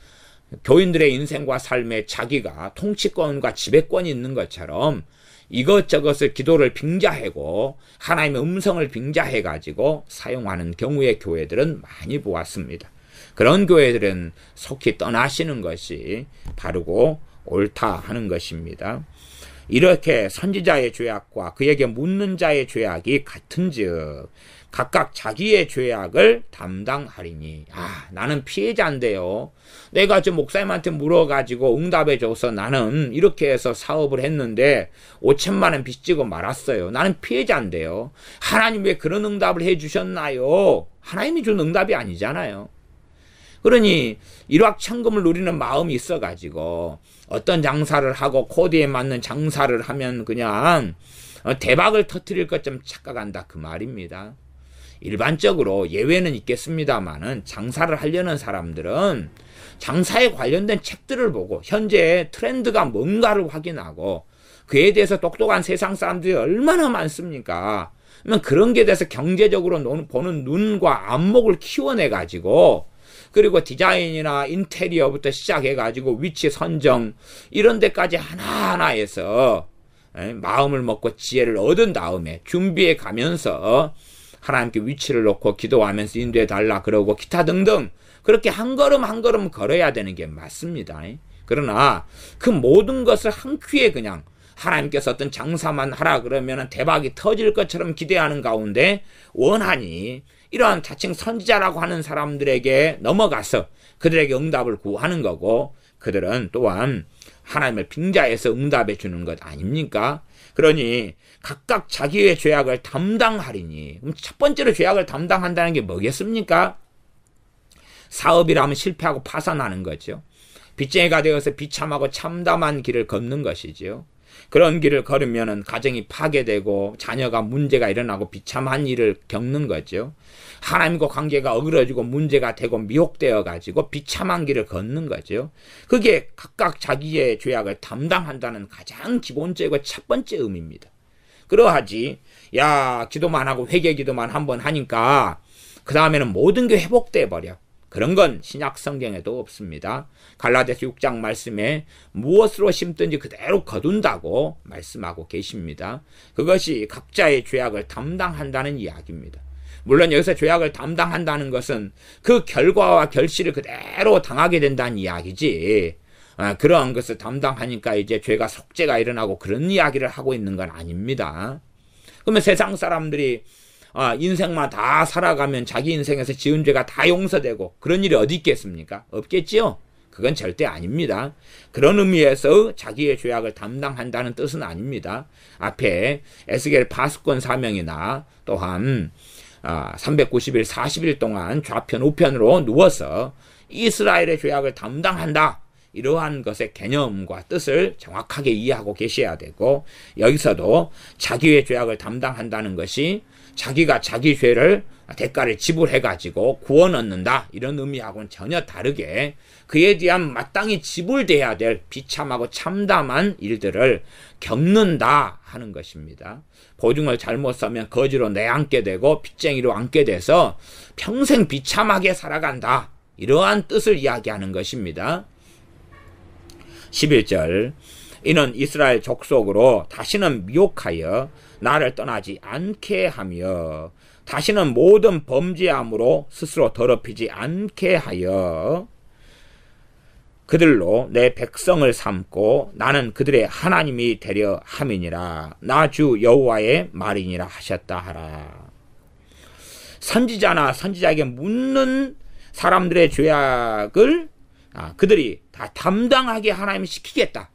Speaker 1: 교인들의 인생과 삶에 자기가 통치권과 지배권이 있는 것처럼 이것저것을 기도를 빙자하고 하나님의 음성을 빙자해가지고 사용하는 경우의 교회들은 많이 보았습니다. 그런 교회들은 속히 떠나시는 것이 바르고 옳다 하는 것입니다. 이렇게 선지자의 죄악과 그에게 묻는 자의 죄악이 같은즉 각각 자기의 죄악을 담당하리니. 나는 피해자인데요. 내가 저 목사님한테 물어가지고 응답해줘서 나는 이렇게 해서 사업을 했는데 5천만 원 빚지고 말았어요. 나는 피해자인데요. 하나님 왜 그런 응답을 해주셨나요? 하나님이 준 응답이 아니잖아요. 그러니 일확천금을 누리는 마음이 있어가지고 어떤 장사를 하고 코드에 맞는 장사를 하면 그냥 대박을 터뜨릴 것처럼 착각한다 그 말입니다. 일반적으로 예외는 있겠습니다만은 장사를 하려는 사람들은 장사에 관련된 책들을 보고 현재 트렌드가 뭔가를 확인하고 그에 대해서 똑똑한 세상 사람들이 얼마나 많습니까? 그런 게 대해서 경제적으로 보는 눈과 안목을 키워내가지고 그리고 디자인이나 인테리어부터 시작해가지고 위치 선정 이런 데까지 하나하나에서 마음을 먹고 지혜를 얻은 다음에 준비해 가면서 하나님께 위치를 놓고 기도하면서 인도해 달라 그러고 기타 등등 그렇게 한 걸음 한 걸음 걸어야 되는 게 맞습니다. 그러나 그 모든 것을 한 큐에 그냥 하나님께서 어떤 장사만 하라 그러면 대박이 터질 것처럼 기대하는 가운데 원하니 이러한 자칭 선지자라고 하는 사람들에게 넘어가서 그들에게 응답을 구하는 거고, 그들은 또한 하나님을 빙자해서 응답해 주는 것 아닙니까? 그러니 각각 자기의 죄악을 담당하리니, 그럼 첫 번째로 죄악을 담당한다는 게 뭐겠습니까? 사업이라면 실패하고 파산하는 거죠. 빚쟁이가 되어서 비참하고 참담한 길을 걷는 것이지요. 그런 길을 걸으면은 가정이 파괴되고 자녀가 문제가 일어나고 비참한 일을 겪는 거죠. 하나님과 관계가 어그러지고 문제가 되고 미혹되어 가지고 비참한 길을 걷는 거죠. 그게 각각 자기의 죄악을 담당한다는 가장 기본적이고 첫 번째 의미입니다. 그러하지, 야, 기도만 하고 회개 기도만 한번 하니까 그 다음에는 모든 게 회복돼 버려. 그런 건 신약 성경에도 없습니다. 갈라디아서 6장 말씀에 무엇으로 심든지 그대로 거둔다고 말씀하고 계십니다. 그것이 각자의 죄악을 담당한다는 이야기입니다. 물론 여기서 죄악을 담당한다는 것은 그 결과와 결실을 그대로 당하게 된다는 이야기지, 그러한 것을 담당하니까 이제 죄가 속죄가 일어나고 그런 이야기를 하고 있는 건 아닙니다. 그러면 세상 사람들이 인생만 다 살아가면 자기 인생에서 지은 죄가 다 용서되고 그런 일이 어디 있겠습니까? 없겠지요? 그건 절대 아닙니다. 그런 의미에서 자기의 죄악을 담당한다는 뜻은 아닙니다. 앞에 에스겔 파수꾼 사명이나 또한 390일 40일 동안 좌편 우편으로 누워서 이스라엘의 죄악을 담당한다, 이러한 것의 개념과 뜻을 정확하게 이해하고 계셔야 되고, 여기서도 자기의 죄악을 담당한다는 것이 자기가 자기 죄를 대가를 지불해가지고 구원 얻는다, 이런 의미하고는 전혀 다르게 그에 대한 마땅히 지불돼야 될 비참하고 참담한 일들을 겪는다 하는 것입니다. 보증을 잘못 서면 거지로 내앉게 되고 빚쟁이로 앉게 돼서 평생 비참하게 살아간다, 이러한 뜻을 이야기하는 것입니다. 11절, 이는 이스라엘 족속으로 다시는 미혹하여 나를 떠나지 않게 하며 다시는 모든 범죄함으로 스스로 더럽히지 않게 하여 그들로 내 백성을 삼고 나는 그들의 하나님이 되려 함이니라. 나 주 여호와의 말이니라 하셨다 하라. 선지자나 선지자에게 묻는 사람들의 죄악을 그들이 다 담당하게 하나님이 시키겠다.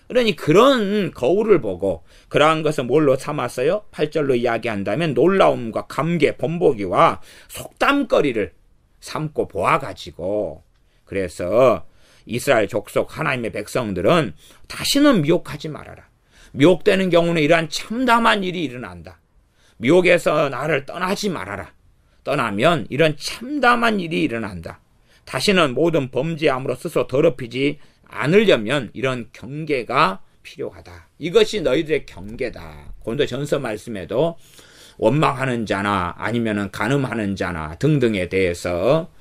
Speaker 1: 그러니 그런 거울을 보고 그러한 것을 뭘로 삼았어요? 8절로 이야기한다면 놀라움과 감개, 본보기와 속담거리를 삼고 보아가지고, 그래서 이스라엘 족속 하나님의 백성들은 다시는 미혹하지 말아라. 미혹되는 경우는 이러한 참담한 일이 일어난다. 미혹에서 나를 떠나지 말아라. 떠나면 이런 참담한 일이 일어난다. 다시는 모든 범죄함으로 스스로 더럽히지 않으려면 이런 경계가 필요하다. 이것이 너희들의 경계다. 고린도전서 말씀에도 원망하는 자나 아니면은 간음하는 자나 등등에 대해서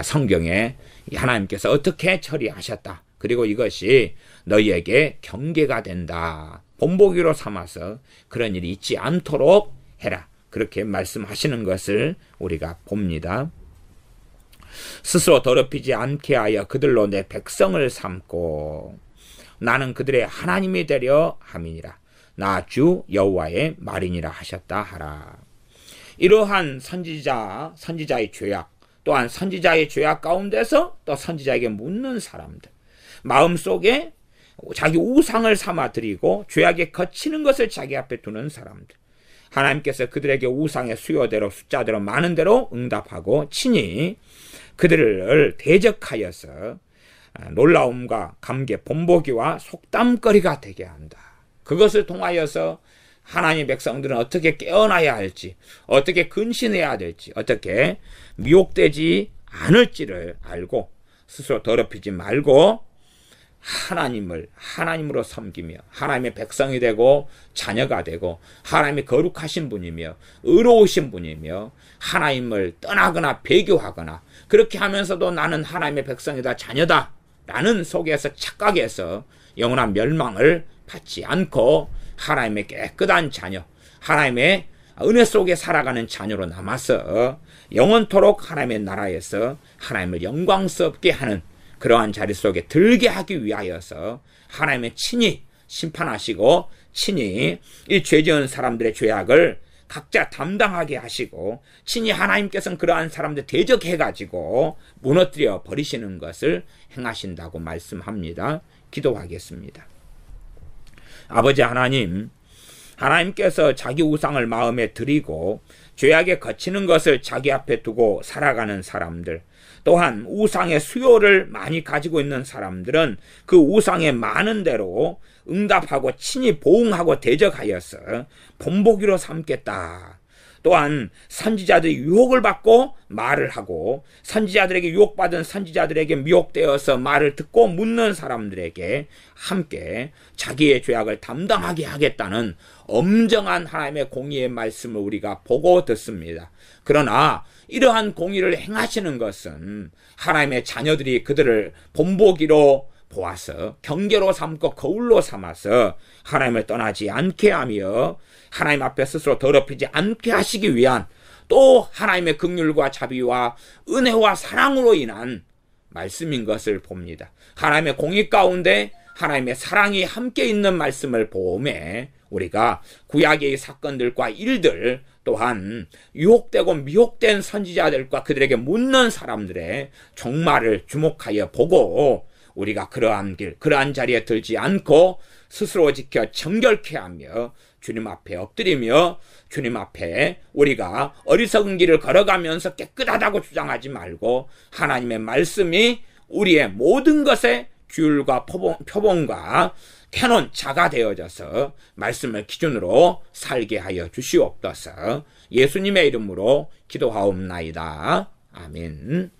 Speaker 1: 성경에 하나님께서 어떻게 처리하셨다. 그리고 이것이 너희에게 경계가 된다. 본보기로 삼아서 그런 일이 있지 않도록 해라. 그렇게 말씀하시는 것을 우리가 봅니다. 스스로 더럽히지 않게 하여 그들로 내 백성을 삼고 나는 그들의 하나님이 되려 함이니라. 나 주 여호와의 말이니라 하셨다 하라. 이러한 선지자의 죄악, 또한 선지자의 죄악 가운데서 또 선지자에게 묻는 사람들, 마음속에 자기 우상을 삼아 드리고 죄악에 거치는 것을 자기 앞에 두는 사람들, 하나님께서 그들에게 우상의 수요대로 숫자대로 많은 대로 응답하고 친히 그들을 대적하여서 놀라움과 감개, 본보기와 속담거리가 되게 한다. 그것을 통하여서 하나님의 백성들은 어떻게 깨어나야 할지, 어떻게 근신해야 될지, 어떻게 미혹되지 않을지를 알고 스스로 더럽히지 말고 하나님으로 섬기며 하나님의 백성이 되고 자녀가 되고 하나님이 거룩하신 분이며 의로우신 분이며 하나님을 떠나거나 배교하거나 그렇게 하면서도 나는 하나님의 백성이다, 자녀다 라는 속에서 착각해서 영원한 멸망을 받지 않고 하나님의 깨끗한 자녀, 하나님의 은혜 속에 살아가는 자녀로 남아서 영원토록 하나님의 나라에서 하나님을 영광스럽게 하는 그러한 자리 속에 들게 하기 위하여서 하나님의 친히 심판하시고 친히 이 죄지은 사람들의 죄악을 각자 담당하게 하시고 친히 하나님께서는 그러한 사람들 대적해가지고 무너뜨려 버리시는 것을 행하신다고 말씀합니다. 기도하겠습니다. 아버지 하나님, 하나님께서 자기 우상을 마음에 들이고 죄악에 거치는 것을 자기 앞에 두고 살아가는 사람들, 또한 우상의 수요를 많이 가지고 있는 사람들은 그 우상에 많은 대로 응답하고 친히 보응하고 대적하여서 본보기로 삼겠다. 또한 선지자들이 유혹을 받고 말을 하고 선지자들에게 유혹받은 선지자들에게 미혹되어서 말을 듣고 묻는 사람들에게 함께 자기의 죄악을 담당하게 하겠다는 엄정한 하나님의 공의의 말씀을 우리가 보고 듣습니다. 그러나 이러한 공의를 행하시는 것은 하나님의 자녀들이 그들을 본보기로 보아서 경계로 삼고 거울로 삼아서 하나님을 떠나지 않게 하며 하나님 앞에 스스로 더럽히지 않게 하시기 위한 또 하나님의 긍휼과 자비와 은혜와 사랑으로 인한 말씀인 것을 봅니다. 하나님의 공의 가운데 하나님의 사랑이 함께 있는 말씀을 보매 우리가 구약의 사건들과 일들, 또한 유혹되고 미혹된 선지자들과 그들에게 묻는 사람들의 종말을 주목하여 보고 우리가 그러한 길, 그러한 자리에 들지 않고 스스로 지켜 정결케 하며 주님 앞에 엎드리며 주님 앞에 우리가 어리석은 길을 걸어가면서 깨끗하다고 주장하지 말고 하나님의 말씀이 우리의 모든 것에 규율과 표본과 캐논 자가 되어져서 말씀을 기준으로 살게 하여 주시옵소서. 예수님의 이름으로 기도하옵나이다. 아멘.